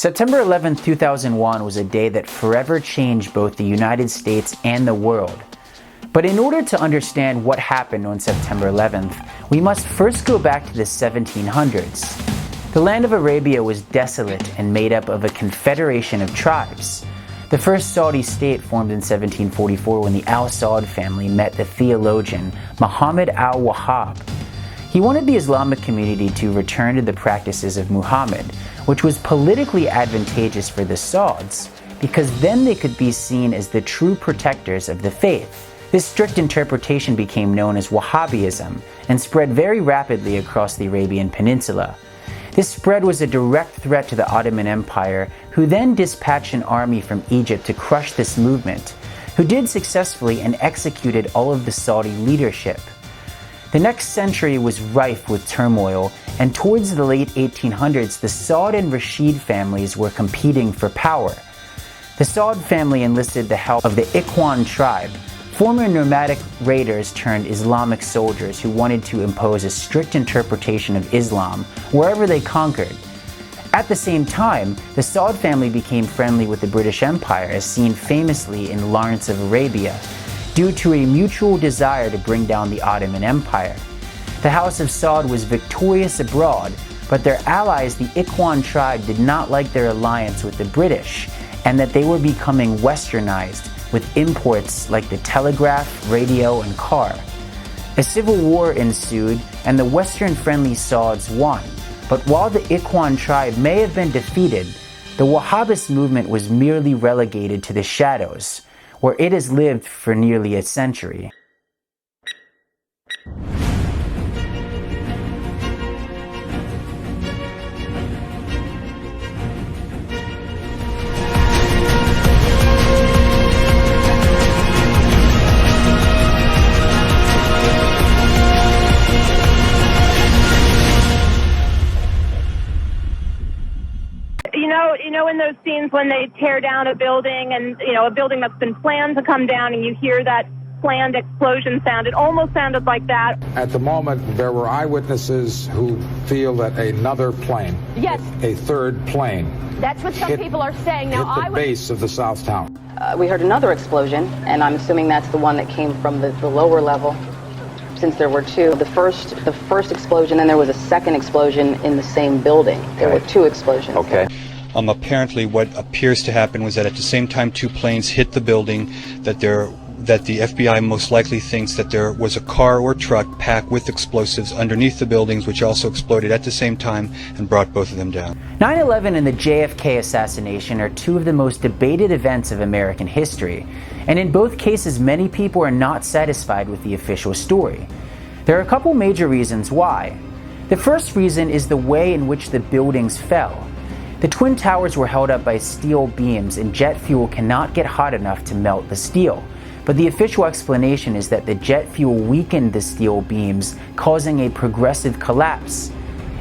September 11, 2001 was a day that forever changed both the United States and the world. But in order to understand what happened on September 11th, we must first go back to the 1700s. The land of Arabia was desolate and made up of a confederation of tribes. The first Saudi state formed in 1744 when the Al Saud family met the theologian Muhammad al-Wahhab. He wanted the Islamic community to return to the practices of Muhammad, which was politically advantageous for the Sauds, because then they could be seen as the true protectors of the faith. This strict interpretation became known as Wahhabism and spread very rapidly across the Arabian Peninsula. This spread was a direct threat to the Ottoman Empire, who then dispatched an army from Egypt to crush this movement, who did successfully and executed all of the Saudi leadership. The next century was rife with turmoil, and towards the late 1800s, the Saud and Rashid families were competing for power. The Saud family enlisted the help of the Ikhwan tribe, former nomadic raiders turned Islamic soldiers who wanted to impose a strict interpretation of Islam wherever they conquered. At the same time, the Saud family became friendly with the British Empire, as seen famously in Lawrence of Arabia, due to a mutual desire to bring down the Ottoman Empire. The House of Saud was victorious abroad, but their allies, the Ikhwan tribe, did not like their alliance with the British, and that they were becoming westernized with imports like the telegraph, radio, and car. A civil war ensued, and the Western-friendly Sauds won. But while the Ikhwan tribe may have been defeated, the Wahhabist movement was merely relegated to the shadows, where it has lived for nearly a century. You know, in those scenes when they tear down a building and, a building that's been planned to come down, and you hear that planned explosion sound, it almost sounded like that. At the moment, there were eyewitnesses who feel that another plane, yes, a third plane, that's what some people are saying. Now, hit the base of the South Tower. We heard another explosion, and I'm assuming that's the one that came from the lower level, since there were two. The first explosion, and there was a second explosion in the same building. There were two explosions. Okay. Apparently what appears to happen was that at the same time two planes hit the building, that the FBI most likely thinks that there was a car or truck packed with explosives underneath the buildings, which also exploded at the same time and brought both of them down. 9/11 and the JFK assassination are two of the most debated events of American history, and in both cases many people are not satisfied with the official story. There are a couple major reasons why. The first reason is the way in which the buildings fell. The Twin Towers were held up by steel beams, and jet fuel cannot get hot enough to melt the steel. But the official explanation is that the jet fuel weakened the steel beams, causing a progressive collapse.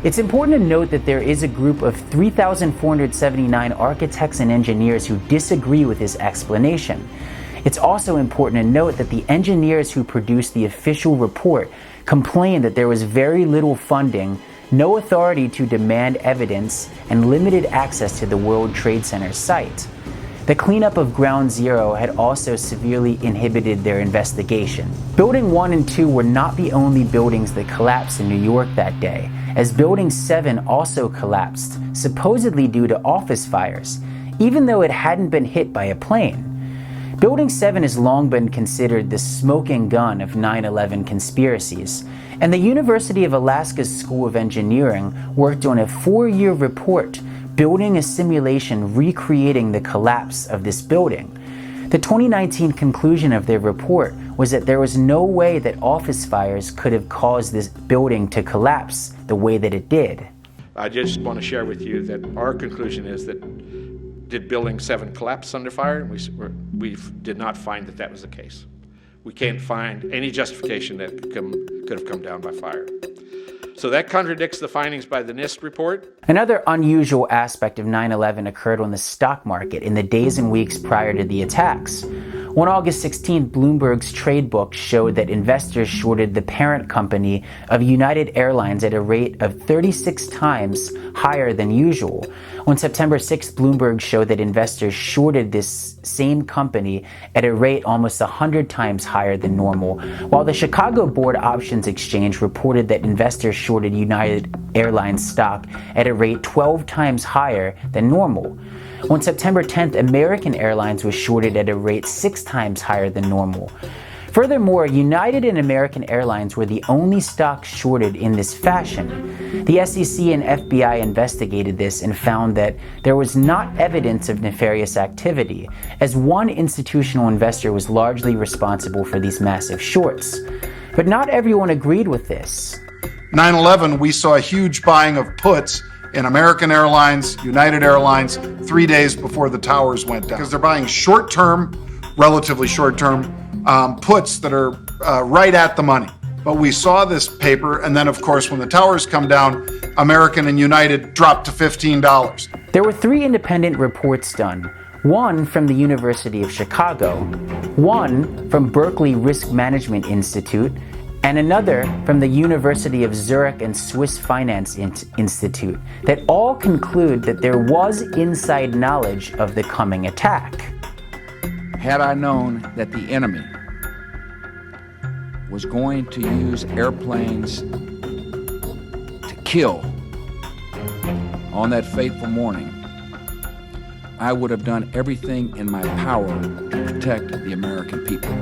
It's important to note that there is a group of 3,479 architects and engineers who disagree with this explanation. It's also important to note that the engineers who produced the official report complained that there was very little funding, no authority to demand evidence, and limited access to the World Trade Center site. The cleanup of Ground Zero had also severely inhibited their investigation. Building 1 and 2 were not the only buildings that collapsed in New York that day, as Building 7 also collapsed, supposedly due to office fires, even though it hadn't been hit by a plane. Building 7 has long been considered the smoking gun of 9/11 conspiracies, and the University of Alaska's School of Engineering worked on a 4-year report building a simulation recreating the collapse of this building. The 2019 conclusion of their report was that there was no way that office fires could have caused this building to collapse the way that it did. I just want to share with you that our conclusion is that did Building 7 collapse under fire? We did not find that that was the case. We can't find any justification that could have come down by fire. So that contradicts the findings by the NIST report. Another unusual aspect of 9/11 occurred on the stock market in the days and weeks prior to the attacks. On August 16th, Bloomberg's trade book showed that investors shorted the parent company of United Airlines at a rate of 36 times higher than usual. On September 6th, Bloomberg showed that investors shorted this same company at a rate almost 100 times higher than normal, while the Chicago Board Options Exchange reported that investors shorted United Airlines stock at a rate 12 times higher than normal. On September 10th, American Airlines was shorted at a rate 6 times higher than normal. Furthermore, United and American Airlines were the only stocks shorted in this fashion. The SEC and FBI investigated this and found that there was not evidence of nefarious activity, as one institutional investor was largely responsible for these massive shorts. But not everyone agreed with this. 9/11, we saw a huge buying of puts in American Airlines, United Airlines, 3 days before the towers went down. Because they're buying short-term, relatively short-term, puts that are right at the money. But we saw this paper, and then of course when the towers come down, American and United dropped to $15. There were 3 independent reports done. One from the University of Chicago, one from Berkeley Risk Management Institute, and another from the University of Zurich and Swiss Finance Institute that all conclude that there was inside knowledge of the coming attack. Had I known that the enemy was going to use airplanes to kill on that fateful morning, I would have done everything in my power to protect the American people.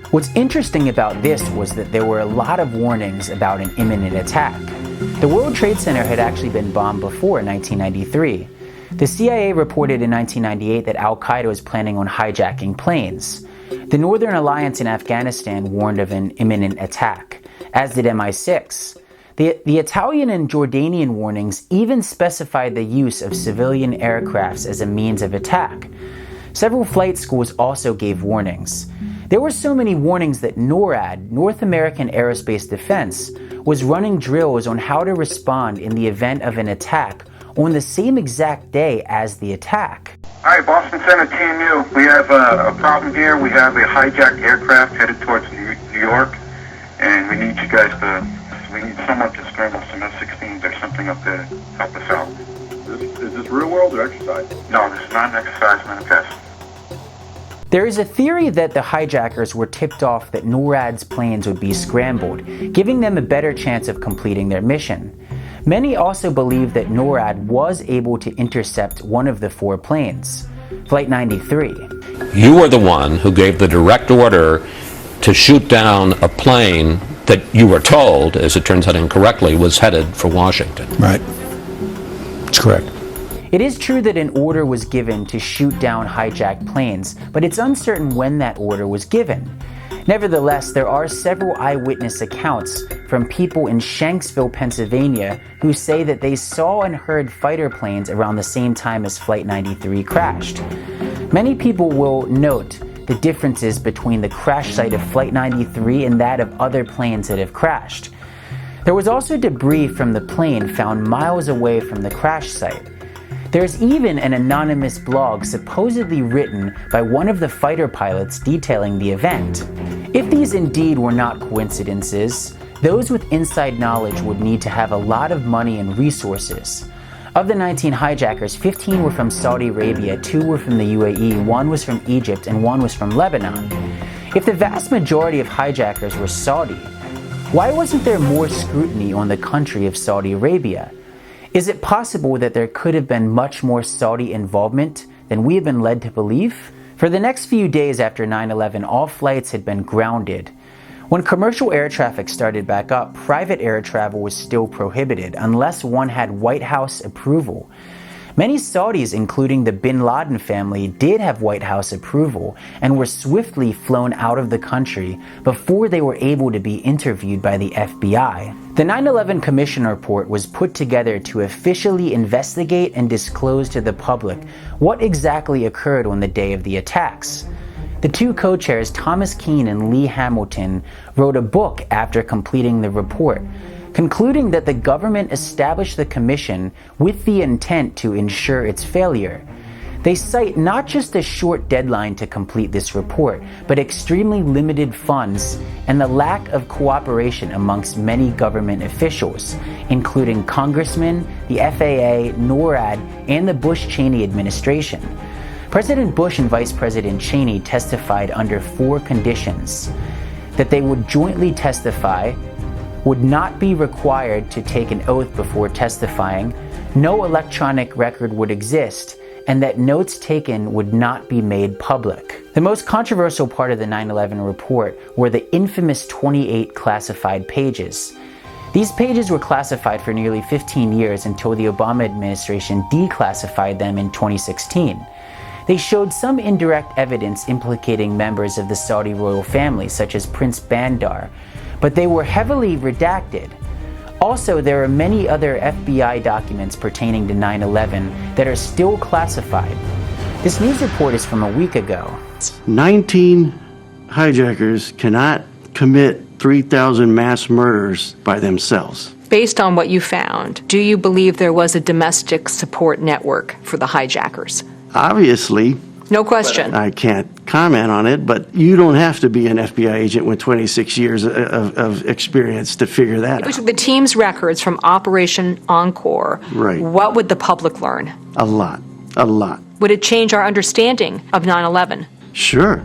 What's interesting about this was that there were a lot of warnings about an imminent attack. The World Trade Center had actually been bombed before in 1993. The CIA reported in 1998 that Al-Qaeda was planning on hijacking planes. The Northern Alliance in Afghanistan warned of an imminent attack, as did MI6. The Italian and Jordanian warnings even specified the use of civilian aircrafts as a means of attack. Several flight schools also gave warnings. There were so many warnings that NORAD, North American Aerospace Defense, was running drills on how to respond in the event of an attack on the same exact day as the attack. All right, Boston Center TMU, we have a problem here. We have a hijacked aircraft headed towards New York, and we need you guys we need someone to scramble some F-16s or something up there to help us out. Is this real world or exercise? No, this is not an exercise manifest. There is a theory that the hijackers were tipped off that NORAD's planes would be scrambled, giving them a better chance of completing their mission. Many also believe that NORAD was able to intercept one of the 4 planes, Flight 93. You were the one who gave the direct order to shoot down a plane that you were told, as it turns out incorrectly, was headed for Washington. Right. That's correct. It is true that an order was given to shoot down hijacked planes, but it's uncertain when that order was given. Nevertheless, there are several eyewitness accounts from people in Shanksville, Pennsylvania, who say that they saw and heard fighter planes around the same time as Flight 93 crashed. Many people will note the differences between the crash site of Flight 93 and that of other planes that have crashed. There was also debris from the plane found miles away from the crash site. There's even an anonymous blog supposedly written by one of the fighter pilots detailing the event. If these indeed were not coincidences, those with inside knowledge would need to have a lot of money and resources. Of the 19 hijackers, 15 were from Saudi Arabia, 2 were from the UAE, 1 was from Egypt, and 1 was from Lebanon. If the vast majority of hijackers were Saudi, why wasn't there more scrutiny on the country of Saudi Arabia? Is it possible that there could have been much more Saudi involvement than we have been led to believe? For the next few days after 9/11, all flights had been grounded. When commercial air traffic started back up, private air travel was still prohibited unless one had White House approval. Many Saudis, including the bin Laden family, did have White House approval and were swiftly flown out of the country before they were able to be interviewed by the FBI. The 9/11 Commission report was put together to officially investigate and disclose to the public what exactly occurred on the day of the attacks. The 2 co-chairs, Thomas Keane and Lee Hamilton, wrote a book after completing the report, concluding that the government established the commission with the intent to ensure its failure. They cite not just a short deadline to complete this report, but extremely limited funds and the lack of cooperation amongst many government officials, including congressmen, the FAA, NORAD, and the Bush-Cheney administration. President Bush and Vice President Cheney testified under 4 conditions: that they would jointly testify, would not be required to take an oath before testifying, no electronic record would exist, and that notes taken would not be made public. The most controversial part of the 9/11 report were the infamous 28 classified pages. These pages were classified for nearly 15 years until the Obama administration declassified them in 2016. They showed some indirect evidence implicating members of the Saudi royal family, such as Prince Bandar, but they were heavily redacted. Also, there are many other FBI documents pertaining to 9/11 that are still classified. This news report is from a week ago. 19 hijackers cannot commit 3,000 mass murders by themselves. Based on what you found, do you believe there was a domestic support network for the hijackers? Obviously. No question. I can't comment on it, but you don't have to be an FBI agent with 26 years of experience to figure that out. The team's records from Operation Encore, right. What would the public learn? A lot. A lot. Would it change our understanding of 9/11? Sure.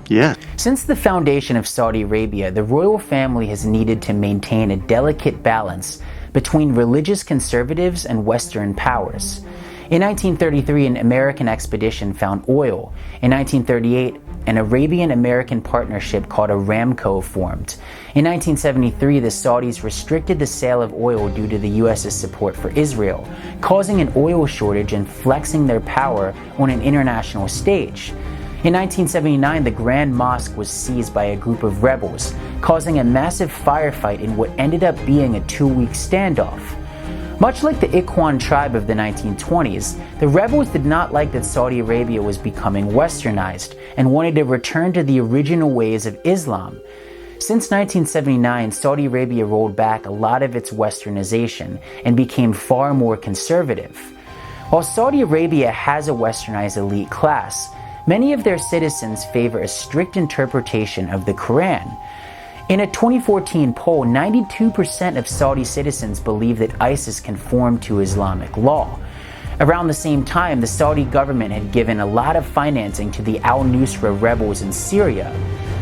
Yeah. Since the foundation of Saudi Arabia, the royal family has needed to maintain a delicate balance between religious conservatives and Western powers. In 1933, an American expedition found oil. In 1938, an Arabian-American partnership called Aramco formed. In 1973, the Saudis restricted the sale of oil due to the U.S.'s support for Israel, causing an oil shortage and flexing their power on an international stage. In 1979, the Grand Mosque was seized by a group of rebels, causing a massive firefight in what ended up being a 2-week standoff. Much like the Ikhwan tribe of the 1920s, the rebels did not like that Saudi Arabia was becoming westernized and wanted to return to the original ways of Islam. Since 1979, Saudi Arabia rolled back a lot of its westernization and became far more conservative. While Saudi Arabia has a westernized elite class, many of their citizens favor a strict interpretation of the Quran. In a 2014 poll, 92% of Saudi citizens believe that ISIS conform to Islamic law. Around the same time, the Saudi government had given a lot of financing to the Al-Nusra rebels in Syria,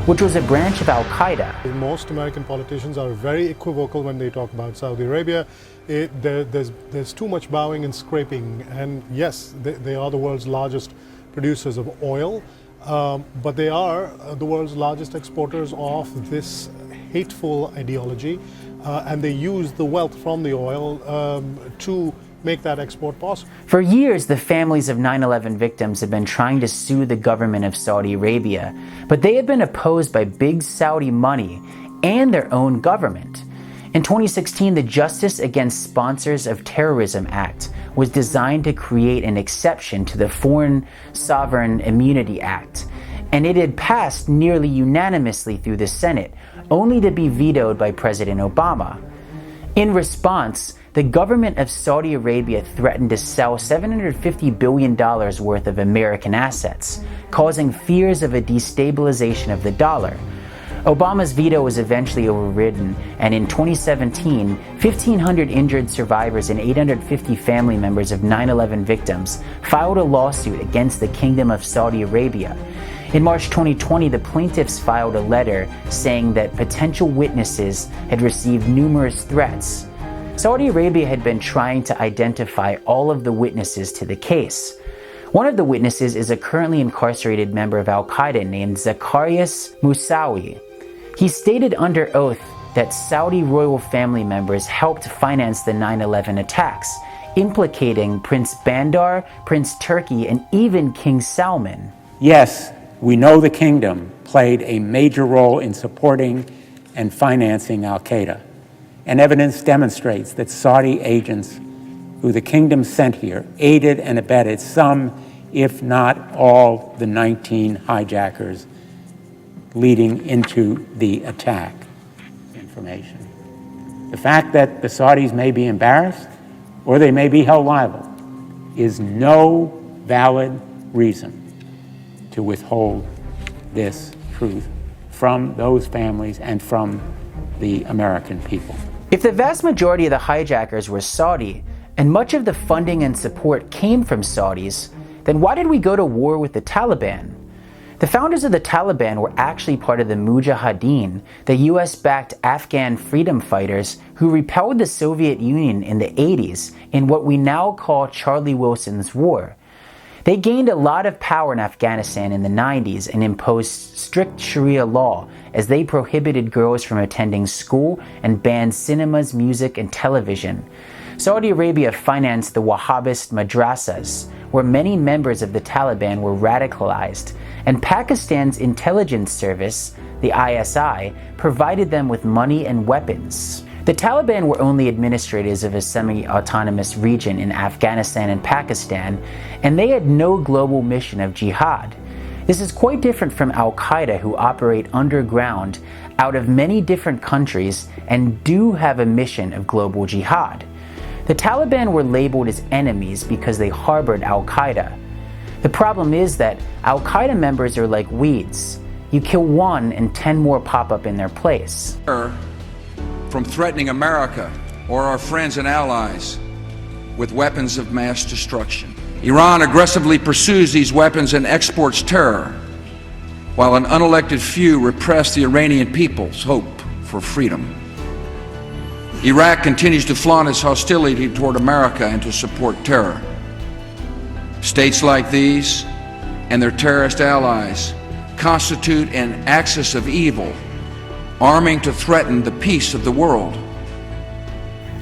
which was a branch of Al-Qaeda. Most American politicians are very equivocal when they talk about Saudi Arabia. There's too much bowing and scraping, and yes, they are the world's largest producers of oil. But they are the world's largest exporters of this hateful ideology, and they use the wealth from the oil to make that export possible. For years, the families of 9/11 victims have been trying to sue the government of Saudi Arabia, but they have been opposed by big Saudi money and their own government. In 2016, the Justice Against Sponsors of Terrorism Act was designed to create an exception to the Foreign Sovereign Immunity Act, and it had passed nearly unanimously through the Senate, only to be vetoed by President Obama. In response, the government of Saudi Arabia threatened to sell $750 billion worth of American assets, causing fears of a destabilization of the dollar. Obama's veto was eventually overridden, and in 2017, 1,500 injured survivors and 850 family members of 9/11 victims filed a lawsuit against the Kingdom of Saudi Arabia. In March 2020, the plaintiffs filed a letter saying that potential witnesses had received numerous threats. Saudi Arabia had been trying to identify all of the witnesses to the case. One of the witnesses is a currently incarcerated member of Al-Qaeda named Zacarias Moussaoui. He stated under oath that Saudi royal family members helped finance the 9/11 attacks, implicating Prince Bandar, Prince Turki, and even King Salman. Yes, we know the kingdom played a major role in supporting and financing Al-Qaeda, and evidence demonstrates that Saudi agents who the kingdom sent here aided and abetted some, if not all, the 19 hijackers leading into the attack. Information. The fact that the Saudis may be embarrassed or they may be held liable is no valid reason to withhold this truth from those families and from the American people. If the vast majority of the hijackers were Saudi, and much of the funding and support came from Saudis, then why did we go to war with the Taliban? The founders of the Taliban were actually part of the Mujahideen, the US-backed Afghan freedom fighters who repelled the Soviet Union in the 80s in what we now call Charlie Wilson's War. They gained a lot of power in Afghanistan in the 90s and imposed strict Sharia law as they prohibited girls from attending school and banned cinemas, music, and television. Saudi Arabia financed the Wahhabist madrasas, where many members of the Taliban were radicalized, and Pakistan's intelligence service, the ISI, provided them with money and weapons. The Taliban were only administrators of a semi-autonomous region in Afghanistan and Pakistan, and they had no global mission of jihad. This is quite different from Al-Qaeda, who operate underground out of many different countries and do have a mission of global jihad. The Taliban were labeled as enemies because they harbored Al-Qaeda. The problem is that Al-Qaeda members are like weeds. You kill one and 10 more pop up in their place. From threatening America or our friends and allies with weapons of mass destruction. Iran aggressively pursues these weapons and exports terror, while an unelected few repress the Iranian people's hope for freedom. Iraq continues to flaunt its hostility toward America and to support terror. States like these and their terrorist allies constitute an axis of evil, arming to threaten the peace of the world.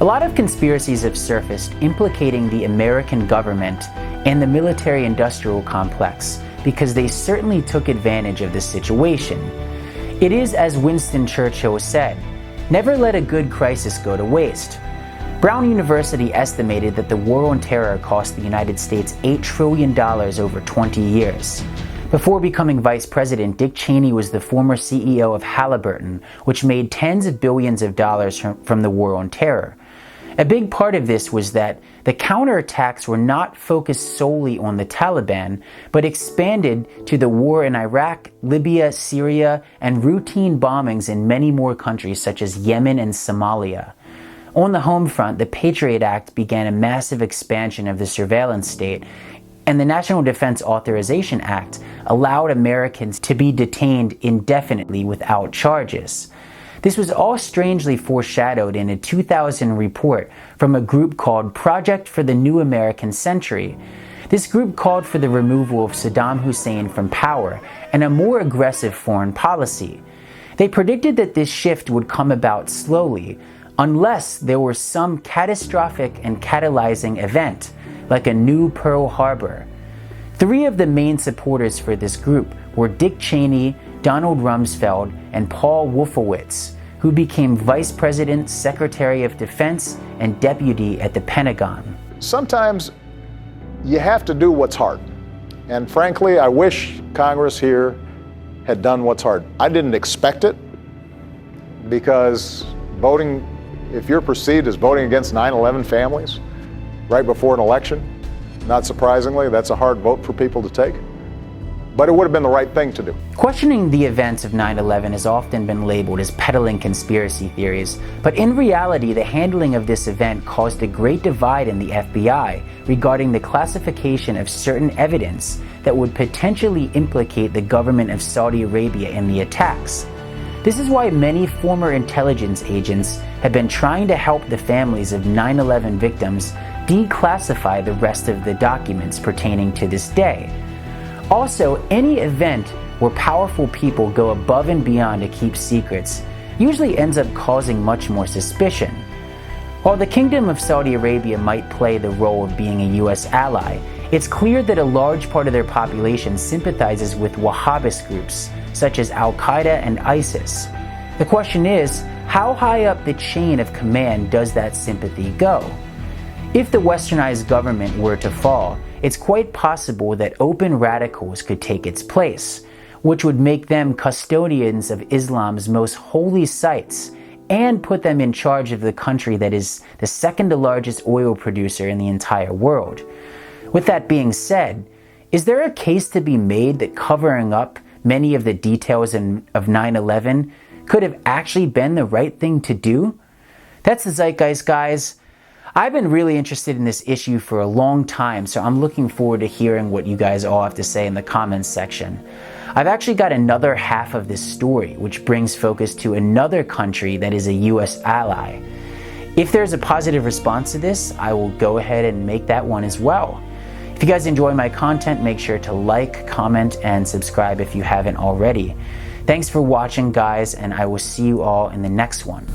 A lot of conspiracies have surfaced implicating the American government and the military-industrial complex because they certainly took advantage of this situation. It is as Winston Churchill said, "Never let a good crisis go to waste." Brown University estimated that the war on terror cost the United States $8 trillion over 20 years. Before becoming vice president, Dick Cheney was the former CEO of Halliburton, which made tens of billions of dollars from the war on terror. A big part of this was that the counterattacks were not focused solely on the Taliban, but expanded to the war in Iraq, Libya, Syria, and routine bombings in many more countries such as Yemen and Somalia. On the home front, the Patriot Act began a massive expansion of the surveillance state, and the National Defense Authorization Act allowed Americans to be detained indefinitely without charges. This was all strangely foreshadowed in a 2000 report from a group called Project for the New American Century. This group called for the removal of Saddam Hussein from power and a more aggressive foreign policy. They predicted that this shift would come about slowly, unless there were some catastrophic and catalyzing event, like a new Pearl Harbor. 3 of the main supporters for this group were Dick Cheney, Donald Rumsfeld, and Paul Wolfowitz, who became Vice President, Secretary of Defense, and Deputy at the Pentagon. Sometimes you have to do what's hard. And frankly, I wish Congress here had done what's hard. I didn't expect it, because voting, if you're perceived as voting against 9/11 families right before an election, not surprisingly, that's a hard vote for people to take. But it would have been the right thing to do. Questioning the events of 9/11 has often been labeled as peddling conspiracy theories, but in reality, the handling of this event caused a great divide in the FBI regarding the classification of certain evidence that would potentially implicate the government of Saudi Arabia in the attacks. This is why many former intelligence agents have been trying to help the families of 9/11 victims declassify the rest of the documents pertaining to this day. Also, any event where powerful people go above and beyond to keep secrets usually ends up causing much more suspicion. While the Kingdom of Saudi Arabia might play the role of being a US ally, it's clear that a large part of their population sympathizes with Wahhabist groups such as Al-Qaeda and ISIS. The question is, how high up the chain of command does that sympathy go? If the westernized government were to fall, it's quite possible that open radicals could take its place, which would make them custodians of Islam's most holy sites and put them in charge of the country that is the second largest oil producer in the entire world. With that being said, Is there a case to be made that covering up many of the details of 9/11 could have actually been the right thing to do? That's the Zeitgeist, guys. I've been really interested in this issue for a long time, so I'm looking forward to hearing what you guys all have to say in the comments section. I've actually got another half of this story, which brings focus to another country that is a US ally. If there's a positive response to this, I will go ahead and make that one as well. If you guys enjoy my content, make sure to like, comment, and subscribe if you haven't already. Thanks for watching, guys, and I will see you all in the next one.